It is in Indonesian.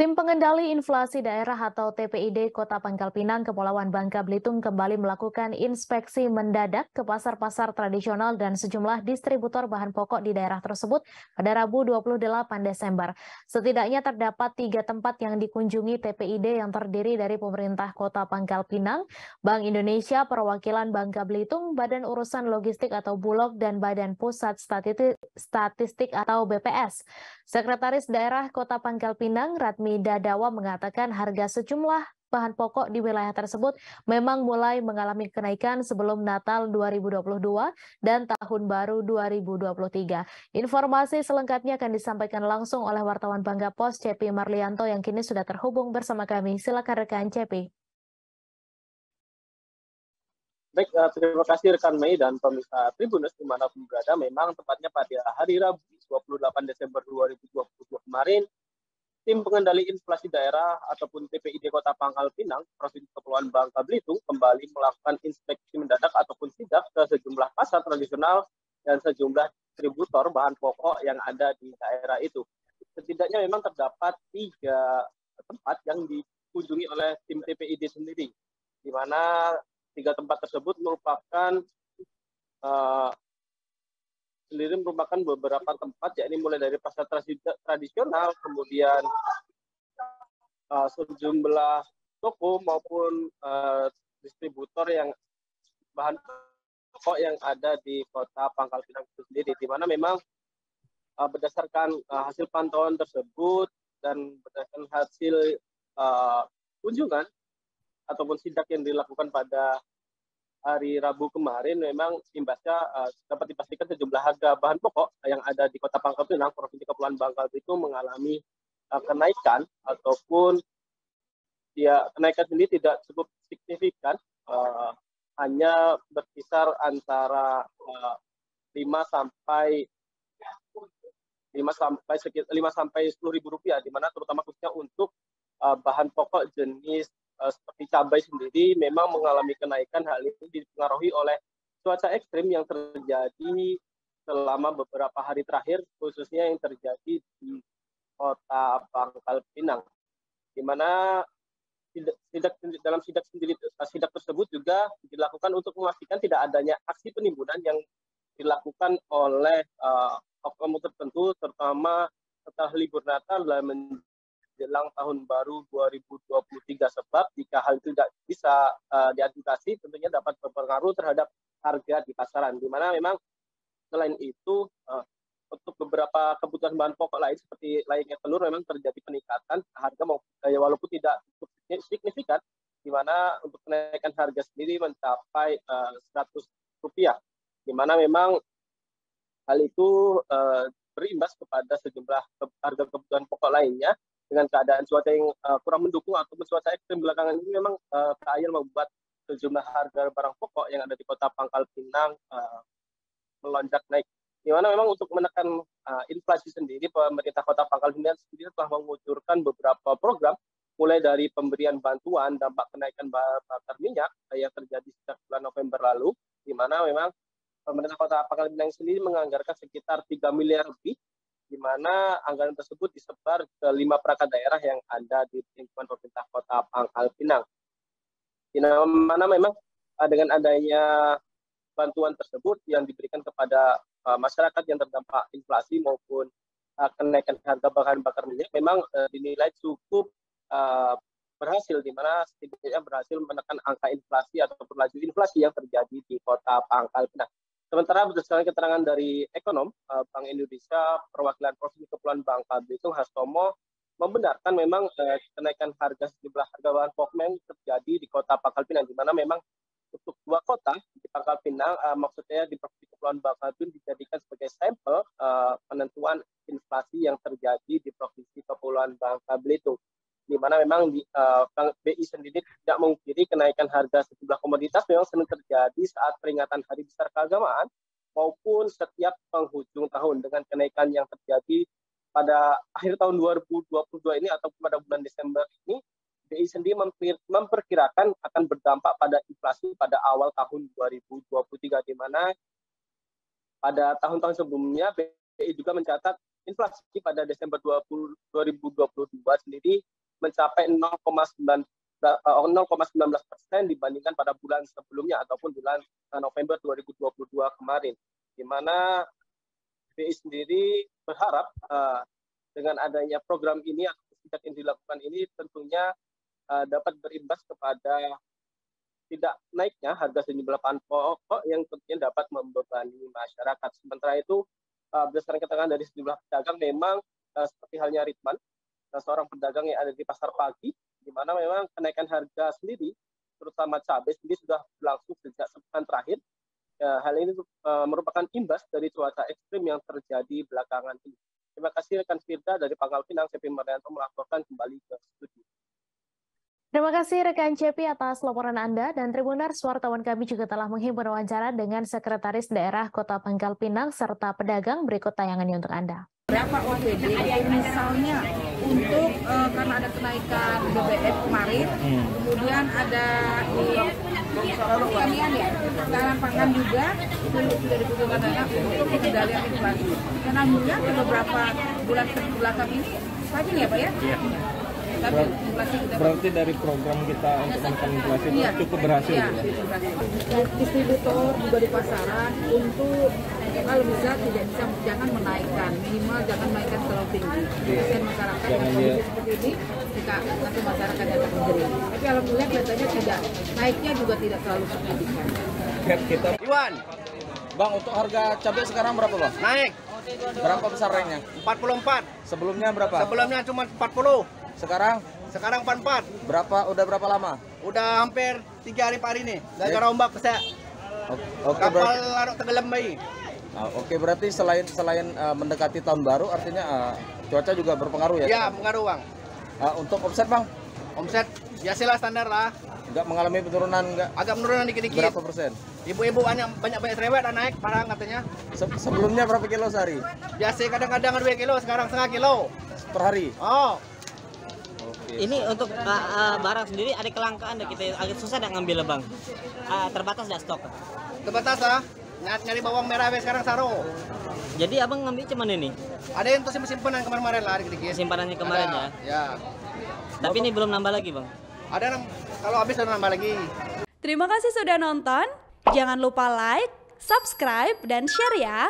Tim Pengendali Inflasi Daerah atau TPID Kota Pangkal Pinang, Kepulauan Bangka Belitung kembali melakukan inspeksi mendadak ke pasar-pasar tradisional dan sejumlah distributor bahan pokok di daerah tersebut pada Rabu 28 Desember. Setidaknya terdapat 3 tempat yang dikunjungi TPID yang terdiri dari pemerintah Kota Pangkal Pinang, Bank Indonesia, Perwakilan Bangka Belitung, Badan Urusan Logistik atau Bulog, dan Badan Pusat Statistik atau BPS. Sekretaris Daerah Kota Pangkal Pinang, Radmi Dadawa mengatakan harga sejumlah bahan pokok di wilayah tersebut memang mulai mengalami kenaikan sebelum Natal 2022 dan Tahun Baru 2023. Informasi selengkapnya akan disampaikan langsung oleh wartawan Bangka Pos Cepi Marlianto yang kini sudah terhubung bersama kami. Silakan rekan Cepi. Baik, terima kasih rekan Mei dan pemirsa Tribunnews dimanapun berada. Memang tepatnya pada hari Rabu 28 Desember 2022 kemarin, Tim Pengendali Inflasi Daerah ataupun TPID Kota Pangkal Pinang, Provinsi Kepulauan Bangka Belitung kembali melakukan inspeksi mendadak ataupun sidak ke sejumlah pasar tradisional dan sejumlah distributor bahan pokok yang ada di daerah itu. Setidaknya memang terdapat 3 tempat yang dikunjungi oleh tim TPID sendiri, di mana 3 tempat tersebut merupakan beberapa tempat, yakni mulai dari pasar tradisional, kemudian sejumlah toko maupun distributor yang bahan pokok yang ada di Kota Pangkal Pinang itu sendiri, di mana memang berdasarkan hasil pantauan tersebut dan berdasarkan hasil kunjungan ataupun sidak yang dilakukan pada hari Rabu kemarin, memang imbasnya dapat dipastikan sejumlah harga bahan pokok yang ada di Kota Pangkal Pinang, Provinsi Kepulauan Bangka itu mengalami kenaikan ataupun kenaikan sendiri tidak cukup signifikan, hanya berkisar antara 5 sampai 10.000 rupiah, di mana terutama khususnya untuk bahan pokok jenis seperti cabai sendiri memang mengalami kenaikan. Hal ini dipengaruhi oleh cuaca ekstrim yang terjadi selama beberapa hari terakhir, khususnya yang terjadi di Kota Pangkal Pinang, di mana dalam sidak tersebut juga dilakukan untuk memastikan tidak adanya aksi penimbunan yang dilakukan oleh oknum tertentu, terutama setelah libur Natal dan jelang Tahun Baru 2023, sebab jika hal itu tidak bisa diantisipasi tentunya dapat berpengaruh terhadap harga di pasaran, di mana memang selain itu untuk beberapa kebutuhan bahan pokok lain seperti layaknya telur memang terjadi peningkatan harga walaupun tidak signifikan, di mana untuk kenaikan harga sendiri mencapai Rp100, di mana memang hal itu berimbas kepada sejumlah harga kebutuhan pokok lainnya. Dengan keadaan cuaca yang kurang mendukung ataupun cuaca ekstrim belakangan ini, memang keayal membuat sejumlah harga barang pokok yang ada di Kota Pangkal Pinang melonjak naik. Di mana memang untuk menekan inflasi sendiri, pemerintah Kota Pangkal Pinang sendiri telah mengucurkan beberapa program, mulai dari pemberian bantuan dampak kenaikan bahan bakar minyak yang terjadi sejak bulan November lalu, di mana memang pemerintah Kota Pangkal Pinang sendiri menganggarkan sekitar 3 miliar lebih, di mana anggaran tersebut disebar ke 5 perangkat daerah yang ada di lingkungan pemerintah Kota Pangkal Pinang. Di mana memang dengan adanya bantuan tersebut yang diberikan kepada masyarakat yang terdampak inflasi maupun kenaikan harga bahan bakar minyak, memang dinilai cukup berhasil, di mana setidaknya berhasil menekan angka inflasi ataupun laju inflasi yang terjadi di Kota Pangkal Pinang. Sementara berdasarkan keterangan dari ekonom Bank Indonesia Perwakilan Provinsi Kepulauan Bangka Belitung, Hastomo, membenarkan memang kenaikan sejumlah harga bahan pokok yang terjadi di Kota Pangkal Pinang, di mana memang untuk 2 kota di Pangkal Pinang, maksudnya di Provinsi Kepulauan Bangka Belitung, dijadikan sebagai sampel penentuan inflasi yang terjadi di Provinsi Kepulauan Bangka Belitung, di mana memang Bank BI sendiri tidak mengkiri kenaikan harga sejumlah komoditas memang sering terjadi saat peringatan Hari Besar Keagamaan maupun setiap penghujung tahun, dengan kenaikan yang terjadi pada akhir tahun 2022 ini ataupun pada bulan Desember ini. BI sendiri memperkirakan akan berdampak pada inflasi pada awal tahun 2023, di mana pada tahun-tahun sebelumnya BI juga mencatat inflasi pada Desember 2022 sendiri mencapai 0,19% dibandingkan pada bulan sebelumnya ataupun bulan November 2022 kemarin, di mana BI sendiri berharap dengan adanya program ini atau kebijakan yang dilakukan ini tentunya dapat berimbas kepada tidak naiknya harga sejumlah bahan pokok yang tentunya dapat membebani masyarakat. Sementara itu, berdasarkan keterangan dari sejumlah pedagang, memang seperti halnya Ridman, seorang pedagang yang ada di pasar pagi, di mana memang kenaikan harga sendiri, terutama cabai sendiri sudah berlangsung sejak sepekan terakhir. Hal ini merupakan imbas dari cuaca ekstrim yang terjadi belakangan ini. Terima kasih rekan Firda dari Pangkal Pinang, Cepi Marianto melaporkan kembali ke studio. Terima kasih rekan Cepi atas laporan Anda, dan Tribuners, wartawan kami juga telah menghimpun wawancara dengan Sekretaris Daerah Kota Pangkal Pinang serta pedagang. Berikut tayangannya untuk Anda. Berapa OPD misalnya untuk karena ada kenaikan BBM kemarin, kemudian ada di pertanian ya, dalam pangan juga itu sudah dibutuhkan dana untuk pengendalian inflasi. Dan alhamdulillah beberapa bulan belakang ini stabil ya Pak ya? Iya. Berarti dari program kita untuk menekan inflasi itu cukup berhasil. Iya, cukup berhasil. Dan distributor juga di pasaran untuk kalau bisa jangan menaikkan, minimal jangan menaikkan terlalu tinggi. Kasihan masyarakat yang kondisi seperti ini, jika nanti masyarakat yang akan menjerit. Tapi alhamdulillah kelihatannya tidak, naiknya juga tidak terlalu signifikan. Kita Iwan, Bang, untuk harga cabai sekarang berapa Bang? naik Berapa besar ranknya? 44. Sebelumnya berapa? Sebelumnya cuma 40. Sekarang? Sekarang 44. Udah berapa lama? Udah hampir 3 hari Pak hari ini. Gara-gara ombak besar. Oke, Kapal berarti, larut tenggelam bayi. oke, berarti selain mendekati tahun baru, artinya cuaca juga berpengaruh ya? Ya, pengaruh Bang. Untuk omset Bang? Omset biasalah standar lah. Nggak mengalami penurunan nggak? Agak menurunan dikit-dikit. Berapa persen? Ibu-ibu banyak cerewet dan naik barang katanya. Sebelumnya berapa kilo sehari? Biasa kadang-kadang 2 kilo, sekarang setengah kilo. Per hari? Oh, Ini untuk barang sendiri ada kelangkaan, kita agak susah nak ngambil Bang. Terbatas dah stok. terbatas lah. Nyari bawang merah sekarang saro. Jadi Abang ngambil cuman ini? Ada yang untuk simpenan kemarin-kemarin lah dikit-dikit. Simpanannya kemarin Ada, ya? Ya. Tapi ini belum nambah lagi Bang? Ada kalau habis ada nambah lagi. Terima kasih sudah nonton. Jangan lupa like, subscribe, dan share ya.